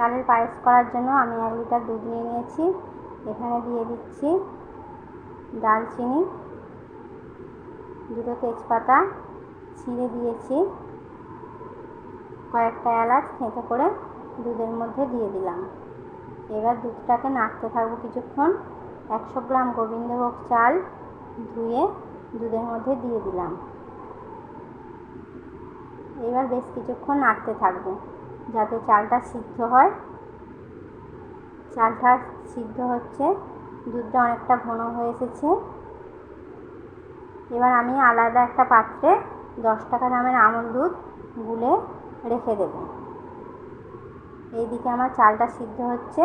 চালের পায়েস করার জন্য আমি 1 লিটার দুধ নিয়ে নিয়েছি। এখানে দিয়ে দিচ্ছি দারচিনি, 2টো তেজপাতা ছিঁড়ে দিয়েছি, কয়েকটা এলাচ থেঁতো করে দুধের মধ্যে দিয়ে দিলাম। এবার দুধটাকে নাড়তে থাকবো কিছুক্ষণ। 100 গ্রাম গোবিন্দভোগ চাল ধুয়ে দুধের মধ্যে দিয়ে দিলাম। এবার বেশ কিছুক্ষণ নাড়তে থাকবো যাতে চালটা সিদ্ধ হয়। চালটা সিদ্ধ হচ্ছে, দুধটা অনেকটা ঘন হয়ে এসেছে। এবার আমি আলাদা একটা পাত্রে 10 টাকা দামের আমুল দুধ গুলে রেখে দেব। এইদিকে আমার চালটা সিদ্ধ হচ্ছে।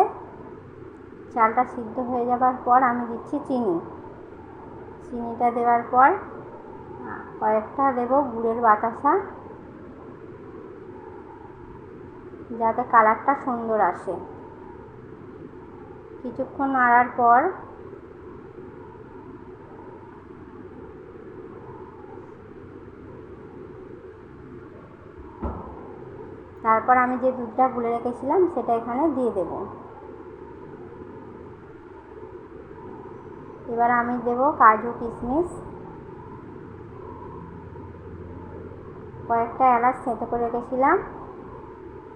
চালটা সিদ্ধ হয়ে যাবার পর আমি দিচ্ছি চিনি। চিনিটা দেওয়ার পর কয়েকটা দেব গুড়ের বাতাসা, যাতে কালারটা সুন্দর আসে। কিছুক্ষণ নাড়ার পর তারপর আমি যে দুধটা গুলে রেখেছিলাম সেটা এখানে দিয়ে দেব। এবার আমি দেব কাজু কিশমিশ, কয়েকটা এলাচ থেঁতো করে রেখেছিলাম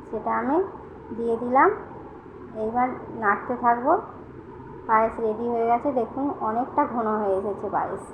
সেটা আমি দিয়ে দিলাম। এইবার নাড়তে থাকবো। পায়েস রেডি হয়ে গেছে, দেখুন অনেকটা ঘন হয়ে এসেছে পায়েস।